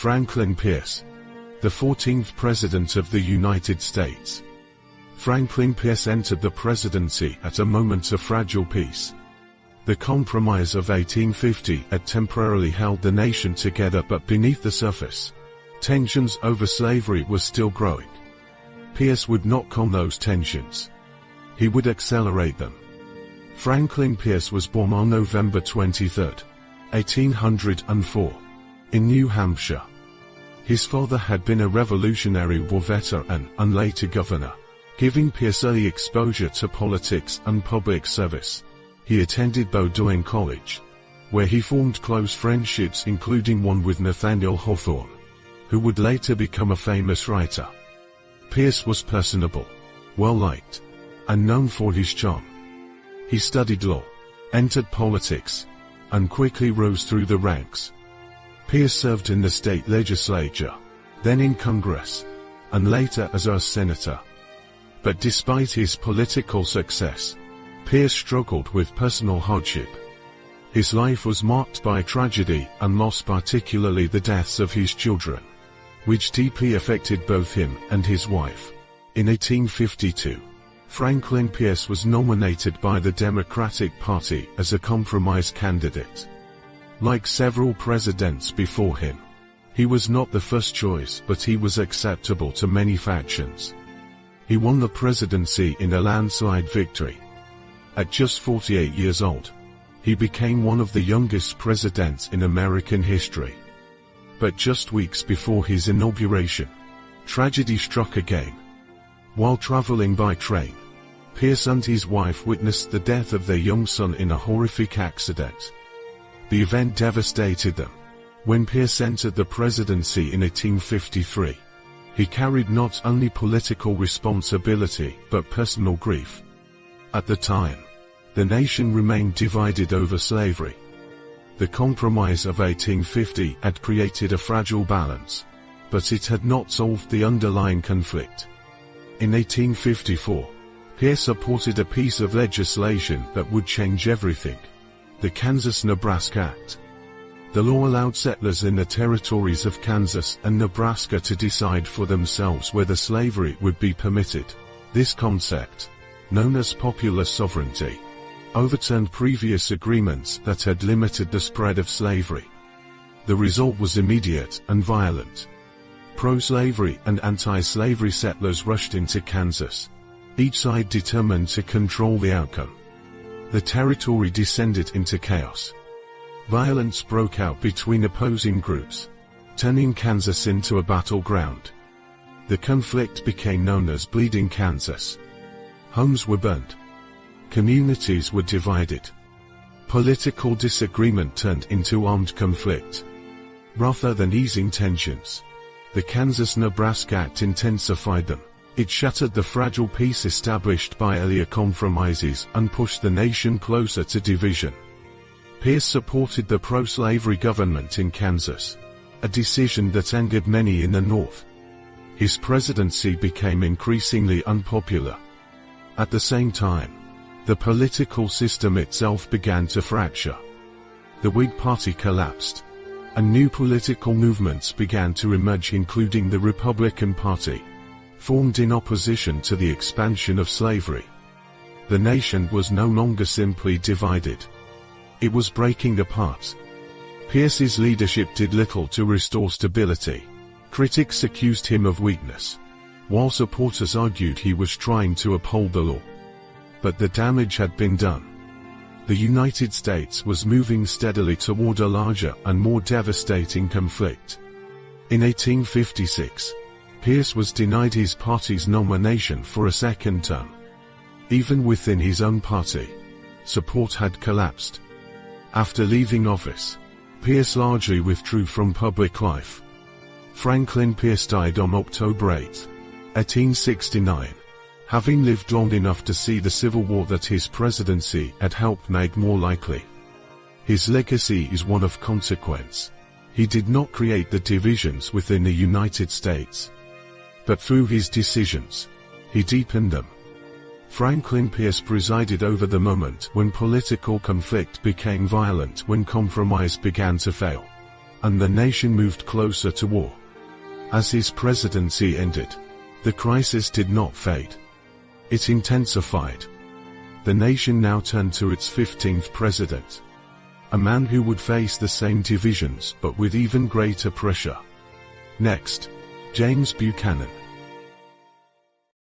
Franklin Pierce, the 14th President of the United States. Franklin Pierce entered the presidency at a moment of fragile peace. The Compromise of 1850 had temporarily held the nation together, but beneath the surface, tensions over slavery were still growing. Pierce would not calm those tensions. He would accelerate them. Franklin Pierce was born on November 23, 1804, in New Hampshire. His father had been a Revolutionary War veteran and later governor, giving Pierce early exposure to politics and public service. He attended Bowdoin College, where he formed close friendships, including one with Nathaniel Hawthorne, who would later become a famous writer. Pierce was personable, well-liked, and known for his charm. He studied law, entered politics, and quickly rose through the ranks. Pierce served in the state legislature, then in Congress, and later as a senator. But despite his political success, Pierce struggled with personal hardship. His life was marked by tragedy and loss, particularly the deaths of his children, which deeply affected both him and his wife. In 1852, Franklin Pierce was nominated by the Democratic Party as a compromise candidate. Like several presidents before him, he was not the first choice, but he was acceptable to many factions. He won the presidency in a landslide victory. At just 48 years old, he became one of the youngest presidents in American history. But just weeks before his inauguration, tragedy struck again. While traveling by train, Pierce and his wife witnessed the death of their young son in a horrific accident. The event devastated them. When Pierce entered the presidency in 1853, he carried not only political responsibility but personal grief. At the time, the nation remained divided over slavery. The Compromise of 1850 had created a fragile balance, but it had not solved the underlying conflict. In 1854, Pierce supported a piece of legislation that would change everything: the Kansas-Nebraska Act. The law allowed settlers in the territories of Kansas and Nebraska to decide for themselves whether slavery would be permitted. This concept, known as popular sovereignty, overturned previous agreements that had limited the spread of slavery. The result was immediate and violent. Pro-slavery and anti-slavery settlers rushed into Kansas, each side determined to control the outcome. The territory descended into chaos. Violence broke out between opposing groups, turning Kansas into a battleground. The conflict became known as Bleeding Kansas. Homes were burned. Communities were divided. Political disagreement turned into armed conflict. Rather than easing tensions, the Kansas-Nebraska Act intensified them. It shattered the fragile peace established by earlier compromises and pushed the nation closer to division. Pierce supported the pro-slavery government in Kansas, a decision that angered many in the North. His presidency became increasingly unpopular. At the same time, the political system itself began to fracture. The Whig Party collapsed, and new political movements began to emerge, including the Republican Party, formed in opposition to the expansion of slavery. The nation was no longer simply divided. It was breaking apart. Pierce's leadership did little to restore stability. Critics accused him of weakness, while supporters argued he was trying to uphold the law. But the damage had been done. The United States was moving steadily toward a larger and more devastating conflict. In 1856, Pierce was denied his party's nomination for a second term. Even within his own party, support had collapsed. After leaving office, Pierce largely withdrew from public life. Franklin Pierce died on October 8, 1869, having lived long enough to see the Civil War that his presidency had helped make more likely. His legacy is one of consequence. He did not create the divisions within the United States, but through his decisions, he deepened them. Franklin Pierce presided over the moment when political conflict became violent, when compromise began to fail, and the nation moved closer to war. As his presidency ended, the crisis did not fade. It intensified. The nation now turned to its 15th president, a man who would face the same divisions but with even greater pressure. Next, James Buchanan.